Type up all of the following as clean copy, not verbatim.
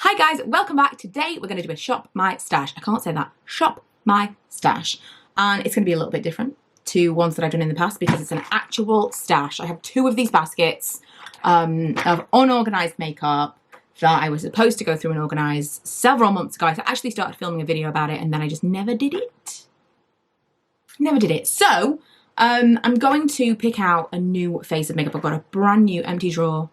Hi guys, welcome back. Today we're going to do a shop my stash. I can't say that. Shop my stash. And it's going to be a little bit different to ones that I've done in the past because it's an actual stash. I have two of these baskets of unorganized makeup that I was supposed to go through and organize several months ago. I actually started filming a video about it and then I just never did it. So I'm going to pick out a new face of makeup. I've got a brand new empty drawer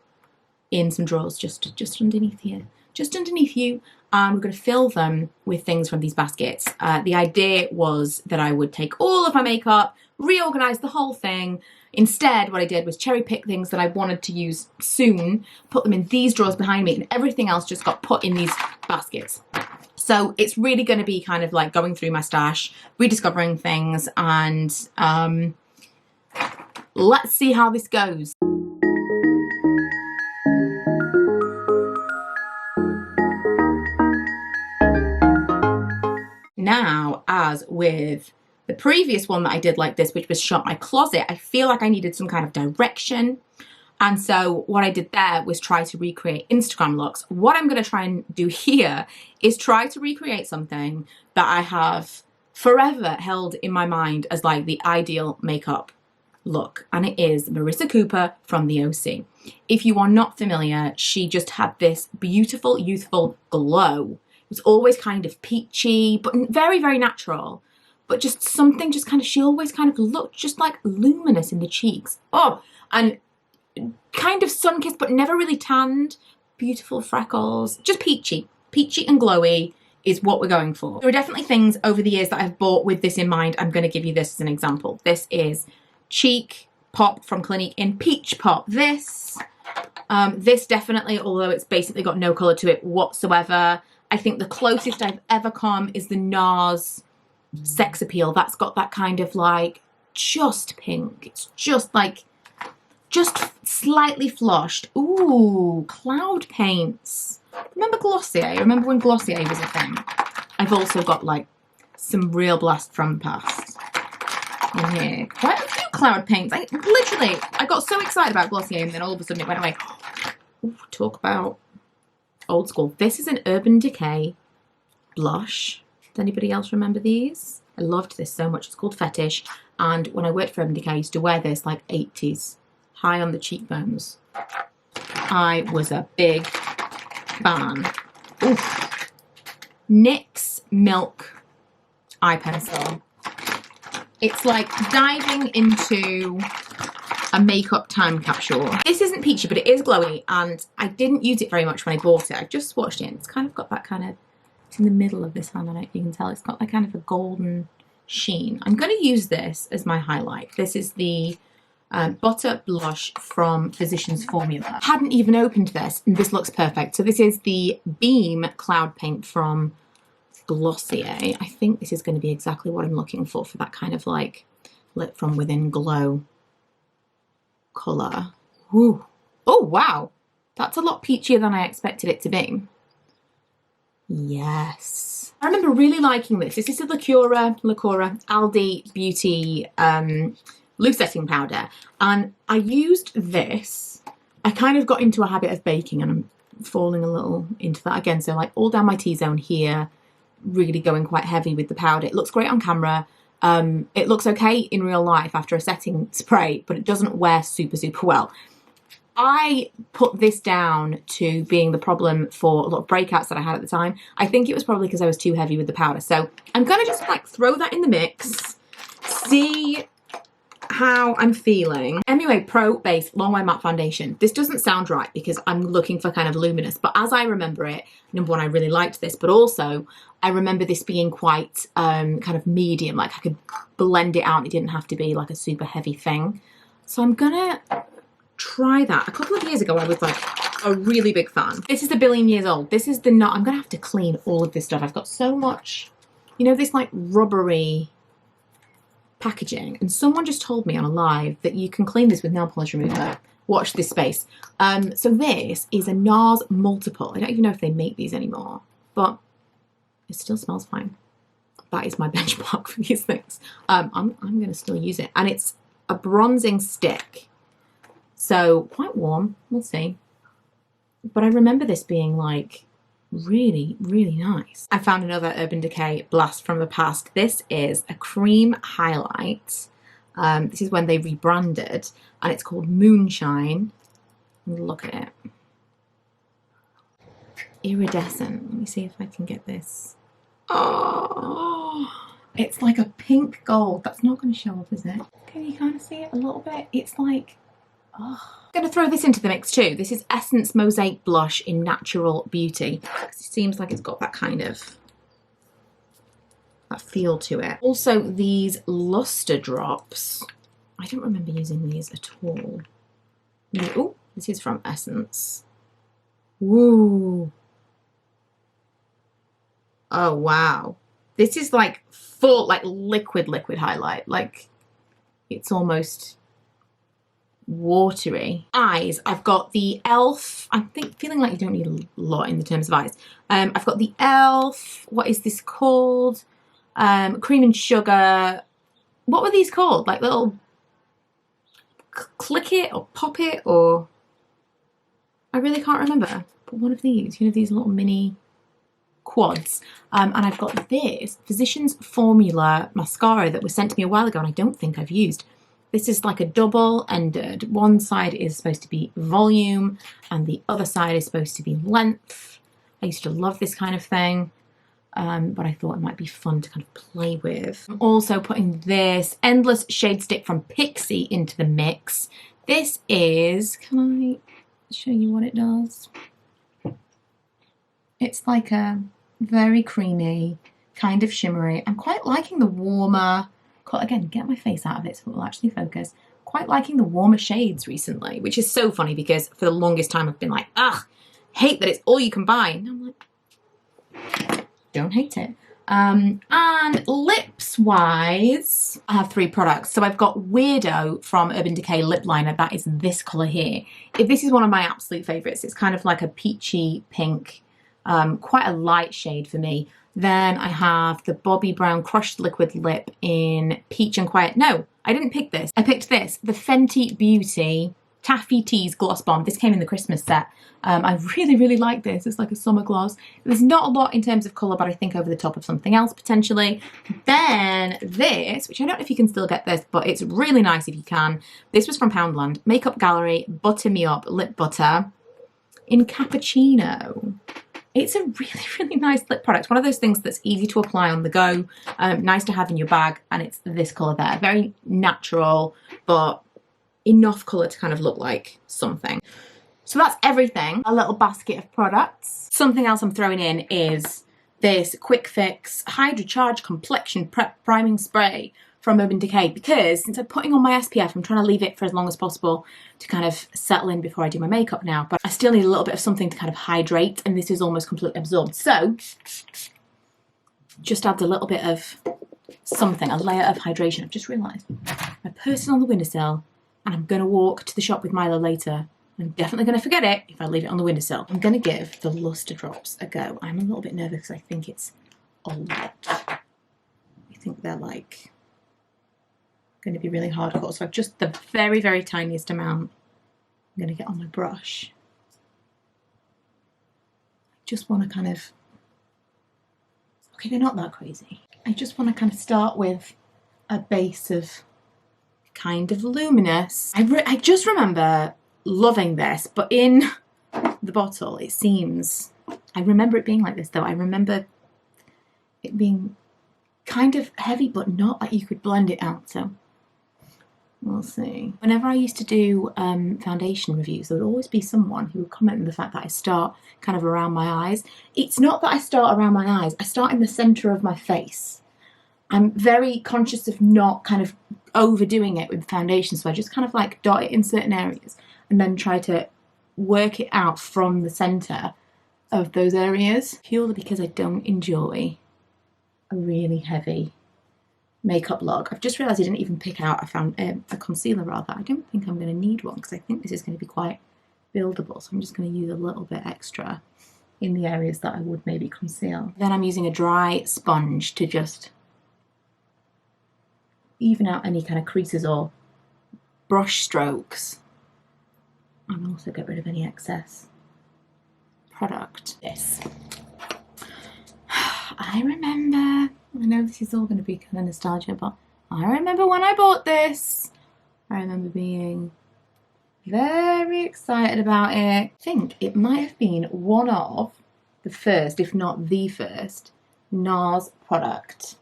in some drawers just underneath here. Just underneath you. We're going to fill them with things from these baskets. The idea was that I would take all of my makeup, reorganize the whole thing. Instead, what I did was cherry pick things that I wanted to use soon, put them in these drawers behind me, and everything else just got put in these baskets. So it's really going to be kind of like going through my stash, rediscovering things, and let's see how this goes. Now, as with the previous one that I did like this, which was Shop My Closet, I feel like I needed some kind of direction. And so what I did there was try to recreate Instagram looks. What I'm going to try and do here is try to recreate something that I have forever held in my mind as like the ideal makeup look. And it is Marissa Cooper from the OC. If you are not familiar, she just had this beautiful, youthful glow. It was always kind of peachy, but very, very natural. But just something just kind of, she always kind of looked just like luminous in the cheeks. Oh, and kind of sun-kissed, but never really tanned. Beautiful freckles, just peachy. Peachy and glowy is what we're going for. There are definitely things over the years that I've bought with this in mind. I'm going to give you this as an example. This is Cheek Pop from Clinique in Peach Pop. This definitely, although it's basically got no colour to it whatsoever, I think the closest I've ever come is the NARS Sex Appeal. That's got that kind of like just pink. It's just like, just slightly flushed. Ooh, cloud paints. Remember Glossier? Remember when Glossier was a thing? I've also got like some real blast from the past in here. Quite a few cloud paints. I got so excited about Glossier and then all of a sudden it went away. Ooh, talk about old school. This is an Urban Decay blush. Does anybody else remember these? I loved this so much. It's called Fetish. And when I worked for Urban Decay, I used to wear this like 80s. High on the cheekbones. I was a big fan. Ooh. Nyx Milk Eye Pencil. It's like diving into a makeup time capsule. This isn't peachy, but it is glowy, and I didn't use it very much when I bought it. I just swatched it, and it's kind of got that kind of, it's in the middle of this hand, I don't know if you can tell, it's got that kind of a golden sheen. I'm going to use this as my highlight. This is the Butter Blush from Physicians Formula. Hadn't even opened this, and this looks perfect. So this is the Beam Cloud Paint from Glossier. I think this is going to be exactly what I'm looking for that kind of like lit from within glow colour. Ooh. Oh wow, that's a lot peachier than I expected it to be. Yes, I remember really liking this. This is the Lacura Aldi Beauty loose setting powder, and I used this. I kind of got into a habit of baking and I'm falling a little into that again, so like all down my T-zone here, really going quite heavy with the powder. It looks great on camera. It looks okay in real life after a setting spray, but it doesn't wear super well. I put this down to being the problem for a lot of breakouts that I had at the time. I think it was probably because I was too heavy with the powder. So I'm gonna just like throw that in the mix, see how I'm feeling. MUA Pro Base Longwear Matte Foundation. This doesn't sound right because I'm looking for kind of luminous, but as I remember it, number one, I really liked this, but also I remember this being quite kind of medium, like I could blend it out. It didn't have to be like a super heavy thing. So I'm gonna try that. A couple of years ago, I was like a really big fan. This is a billion years old. This is the nut. I'm gonna have to clean all of this stuff. I've got so much, you know, this like rubbery packaging, and someone just told me on a live that you can clean this with nail polish remover. Watch this space. So this is a NARS multiple. I don't even know if they make these anymore, but it still smells fine. That is my benchmark for these things. I'm going to still use it, and it's a bronzing stick, so quite warm. We'll see. But I remember this being like really, really nice. I found another Urban Decay blast from the past. This is a cream highlight. This is when they rebranded, and it's called Moonshine. Look at it. Iridescent. Let me see if I can get this. Oh, it's like a pink gold. That's not going to show up, is it? Can you kind of see it a little bit? It's like, oh. I'm going to throw this into the mix too. This is Essence Mosaic Blush in Natural Beauty. It seems like it's got that kind of that feel to it. Also, these luster drops. I don't remember using these at all. Oh, this is from Essence. Woo. Oh, wow. This is like full, like liquid highlight. Like it's almost watery. Eyes, I've got the e.l.f. I'm feeling like you don't need a lot in the terms of eyes. I've got the e.l.f. What is this called? Cream and Sugar. What were these called? Like little click it or pop it, or I really can't remember. But one of these, you know, these little mini quads. And I've got this Physicians Formula mascara that was sent to me a while ago and I don't think I've used. This is like a double-ended. One side is supposed to be volume and the other side is supposed to be length. I used to love this kind of thing, but I thought it might be fun to kind of play with. I'm also putting this Endless Shade Stick from Pixie into the mix. This is, can I show you what it does? It's like a very creamy, kind of shimmery. I'm quite liking the warmer, again, get my face out of it so it will actually focus. Quite liking the warmer shades recently, which is so funny because for the longest time I've been like, ugh, hate that it's all you can buy. And I'm like, don't hate it. And lips wise, I have 3 products. So I've got Weirdo from Urban Decay lip liner. That is this colour here. This is one of my absolute favourites. It's kind of like a peachy pink, quite a light shade for me. Then I have the Bobbi Brown Crushed Liquid Lip in Peach and Quiet. No, I didn't pick this. I picked this, the Fenty Beauty Taffy Tease Gloss Bomb. This came in the Christmas set. I really, really like this. It's like a summer gloss. There's not a lot in terms of colour, but I think over the top of something else potentially. Then this, which I don't know if you can still get this, but it's really nice if you can. This was from Poundland. Makeup Gallery Butter Me Up Lip Butter in Cappuccino. It's a really, really nice lip product. One of those things that's easy to apply on the go, nice to have in your bag, and it's this colour there. Very natural, but enough colour to kind of look like something. So that's everything. A little basket of products. Something else I'm throwing in is this Quick Fix Hydra Charge Complexion Prep Priming Spray from Urban Decay, because since I'm putting on my SPF, I'm trying to leave it for as long as possible to kind of settle in before I do my makeup now, but I still need a little bit of something to kind of hydrate, and this is almost completely absorbed. So just adds a little bit of something, a layer of hydration. I've just realised my purse is on the windowsill and I'm going to walk to the shop with Milo later. I'm definitely going to forget it if I leave it on the windowsill. I'm going to give the luster drops a go. I'm a little bit nervous because I think it's a lot. I think they're like going to be really hardcore. So I've just the very, very tiniest amount I'm going to get on my brush. I just want to kind of, okay, they're not that crazy. I just want to kind of start with a base of kind of luminous. I just remember loving this, but in the bottle it seems, I remember it being like this though. I remember it being kind of heavy, but not like you could blend it out, so we'll see. Whenever I used to do foundation reviews, there would always be someone who would comment on the fact that I start kind of around my eyes. It's not that I start around my eyes, I start in the centre of my face. I'm very conscious of not kind of overdoing it with foundation, so I just kind of like dot it in certain areas and then try to work it out from the centre of those areas, purely because I don't enjoy a really heavy makeup look. I've just realised I didn't even pick out a concealer rather. I don't think I'm going to need one because I think this is going to be quite buildable, so I'm just going to use a little bit extra in the areas that I would maybe conceal. Then I'm using a dry sponge to just even out any kind of creases or brush strokes, and also get rid of any excess product. This. I remember, I know this is all going to be kind of nostalgia, but I remember when I bought this. I remember being very excited about it. I think it might have been one of the first, if not the first, NARS product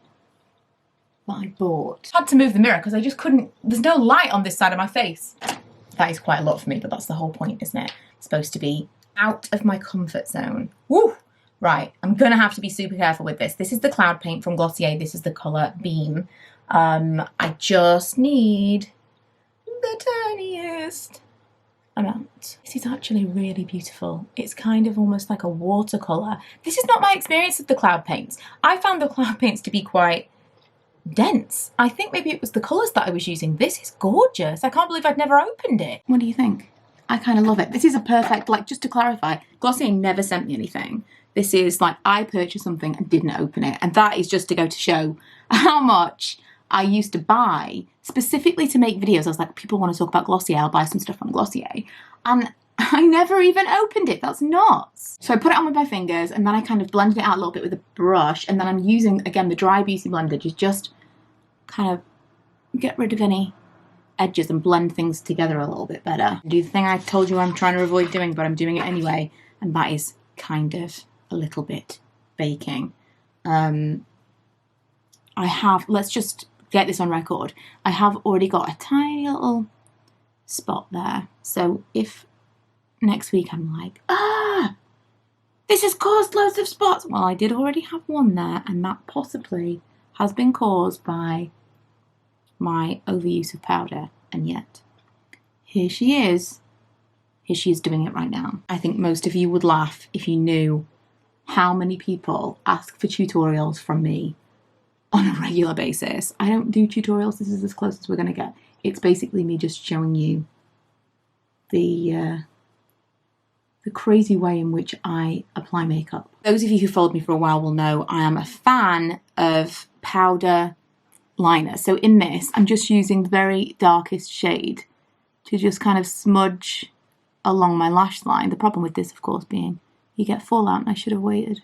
that I bought. I had to move the mirror because I just couldn't, there's no light on this side of my face. That is quite a lot for me, but that's the whole point, isn't it? It's supposed to be out of my comfort zone. Woo! Right, I'm gonna have to be super careful with this. This is the Cloud Paint from Glossier. This is the colour Beam. I just need the tiniest amount. This is actually really beautiful. It's kind of almost like a watercolour. This is not my experience of the Cloud Paints. I found the Cloud Paints to be quite dense. I think maybe it was the colours that I was using. This is gorgeous. I can't believe I'd never opened it. What do you think? I kind of love it. This is a perfect, like, just to clarify, Glossier never sent me anything. This is like, I purchased something and didn't open it. And that is just to go to show how much I used to buy specifically to make videos. I was like, people want to talk about Glossier, I'll buy some stuff on Glossier. And I never even opened it. That's nuts. So I put it on with my fingers and then I kind of blended it out a little bit with a brush. And then I'm using, again, the Dry Beauty blender to just kind of get rid of any edges and blend things together a little bit better. Do the thing I told you I'm trying to avoid doing, but I'm doing it anyway. And that is kind of a little bit baking. I have, let's just get this on record. I have already got a tiny little spot there. So if next week I'm like, this has caused loads of spots. Well, I did already have one there, and that possibly has been caused by my overuse of powder. And yet, here she is. Here she is doing it right now. I think most of you would laugh if you knew how many people ask for tutorials from me on a regular basis. I don't do tutorials. This is as close as we're going to get. It's basically me just showing you the crazy way in which I apply makeup. Those of you who followed me for a while will know I am a fan of powder liner. So in this, I'm just using the very darkest shade to just kind of smudge along my lash line. The problem with this, of course, being you get fallout, and I should have waited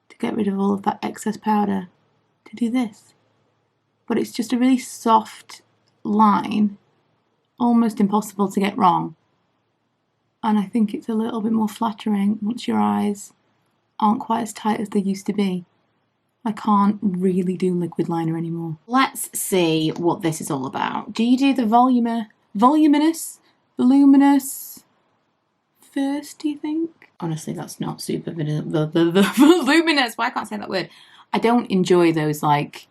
to get rid of all of that excess powder to do this. But it's just a really soft line, almost impossible to get wrong. And I think it's a little bit more flattering once your eyes aren't quite as tight as they used to be. I can't really do liquid liner anymore. Let's see what this is all about. Do you do the voluminous first, do you think? Honestly, that's not super voluminous. Why can't I say that word? I don't enjoy those like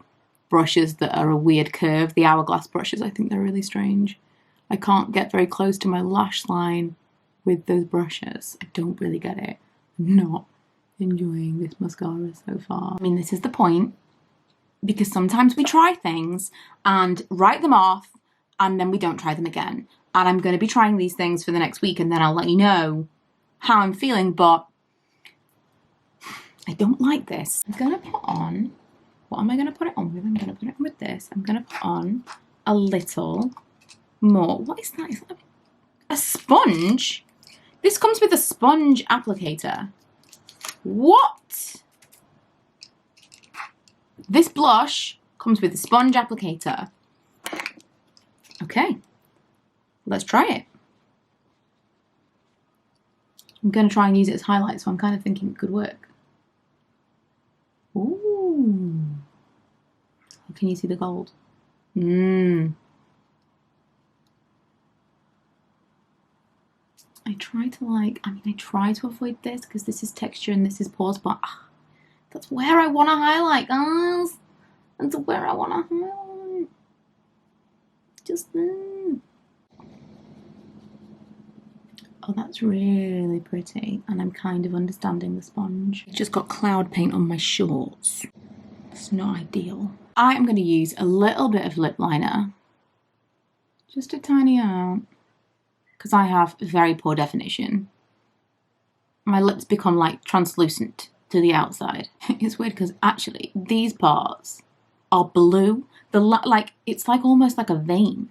brushes that are a weird curve. The hourglass brushes, I think they're really strange. I can't get very close to my lash line with those brushes. I don't really get it. I'm not enjoying this mascara so far. I mean, this is the point, because sometimes we try things and write them off and then we don't try them again. And I'm going to be trying these things for the next week and then I'll let you know how I'm feeling, but I don't like this. I'm going to put on, what am I going to put it on with? I'm going to put it on with this. I'm going to put on a little more. What is that? Is that a sponge? This comes with a sponge applicator. What? This blush comes with a sponge applicator. Okay, let's try it. I'm going to try and use it as highlight, so I'm kind of thinking it could work. Ooh. Can you see the gold? I try to avoid this because this is texture and this is pores, but that's where I want to highlight, guys. That's where I want to highlight. Just there. Oh, that's really pretty. And I'm kind of understanding the sponge. I just got cloud paint on my shorts. It's not ideal. I am going to use a little bit of lip liner. Just a tiny amount. Because I have very poor definition. My lips become like translucent to the outside. It's weird because actually these parts are blue. Like it's like almost like a vein.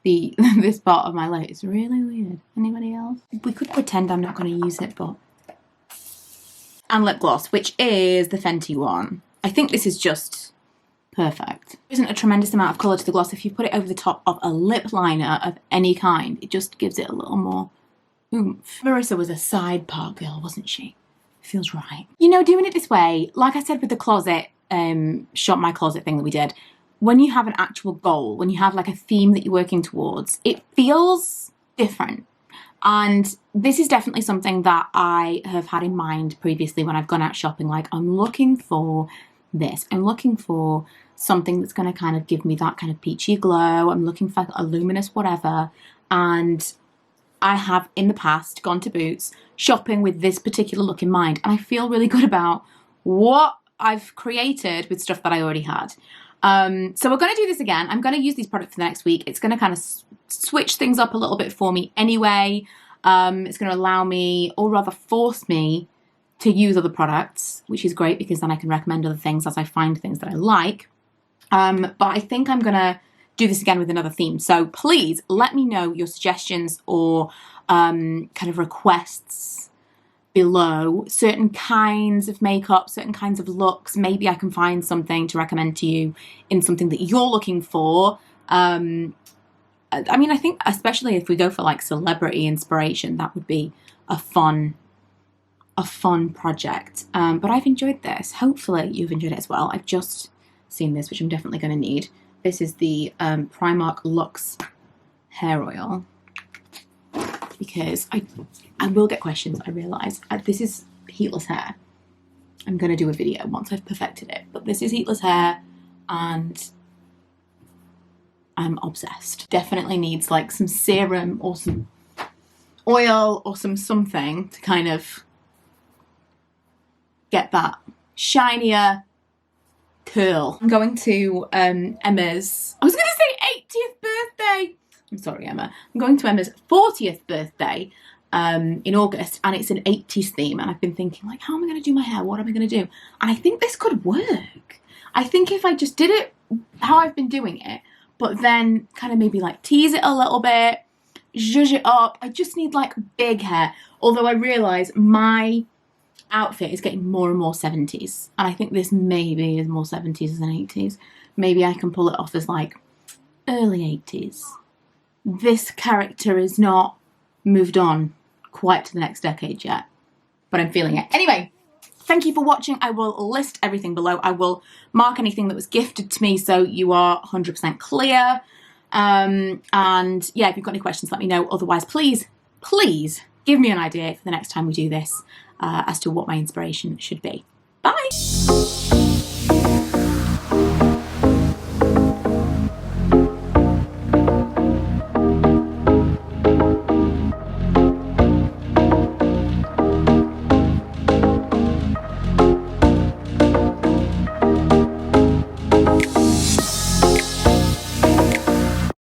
This part of my lip is really weird. Anybody else? We could pretend I'm not going to use it, but and lip gloss, which is the Fenty one. I think this is just perfect. There isn't a tremendous amount of colour to the gloss. If you put it over the top of a lip liner of any kind, it just gives it a little more oomph. Marissa was a side part girl, wasn't she? Feels right. You know, doing it this way, like I said with the closet, shop my closet thing that we did, when you have an actual goal, when you have like a theme that you're working towards, it feels different. And this is definitely something that I have had in mind previously when I've gone out shopping. Like, I'm looking for this. I'm looking for something that's going to kind of give me that kind of peachy glow. I'm looking for a luminous whatever. And I have in the past gone to Boots shopping with this particular look in mind. And I feel really good about what I've created with stuff that I already had. So we're going to do this again. I'm going to use these products for the next week. It's going to kind of switch things up a little bit for me anyway. It's going to allow me, or rather force me, to use other products, which is great because then I can recommend other things as I find things that I like. But I think I'm going to do this again with another theme. So please let me know your suggestions or kind of requests below. Certain kinds of makeup, certain kinds of looks. Maybe I can find something to recommend to you in something that you're looking for. I mean, I think especially if we go for like celebrity inspiration, that would be a fun project. But I've enjoyed this. Hopefully you've enjoyed it as well. I've just seen this, which I'm definitely going to need. This is the Primark Luxe Hair Oil, because I will get questions, I realise. This is heatless hair. I'm going to do a video once I've perfected it, but this is heatless hair and I'm obsessed. Definitely needs like some serum or some oil or something to kind of get that shinier curl. I'm going to Emma's, I was going to say 80th birthday. I'm sorry, Emma. I'm going to Emma's 40th birthday in August, and it's an 80s theme, and I've been thinking, like, how am I going to do my hair? What am I going to do? And I think this could work. I think if I just did it how I've been doing it, but then kind of maybe like tease it a little bit, zhuzh it up. I just need like big hair. Although I realise my outfit is getting more and more 70s, and I think this maybe is more 70s than 80s. Maybe I can pull it off as like early 80s. This character is not moved on quite to the next decade yet, but I'm feeling it. Anyway, thank you for watching. I will list everything below. I will mark anything that was gifted to me so you are 100% clear. And yeah, if you've got any questions, let me know. Otherwise, please give me an idea for the next time we do this as to what my inspiration should be. Bye!